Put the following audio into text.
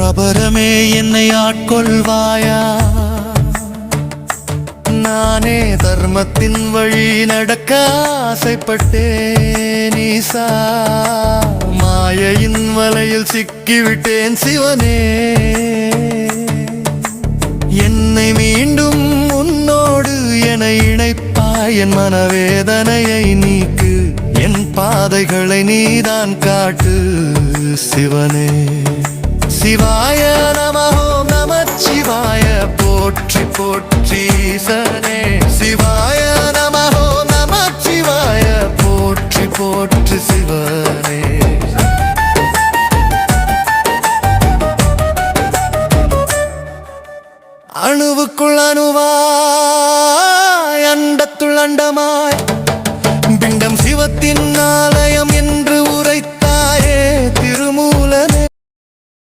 அபரமே என்னை ஆட்கொள்வாயா? நானே தர்மத்தின் வழி நடக்க ஆசைப்பட்டேன் ஈசா. மாயையின் வலையில் சிக்கிவிட்டேன் சிவனே. என்னை மீண்டும் உன்னோடு என இணைப்பாய். என் மனவேதனையை நீக்கு, என் பாதைகளை நீதான் காட்டு சிவனே. சிவாய நம ஓம் நமச்சிவாய போற்றி போற்றி ஈசனே. சிவாய நம ஓம் நமச்சிவாய போற்றி போற்றி சிவனே. அணுவுக்குள் அணுவா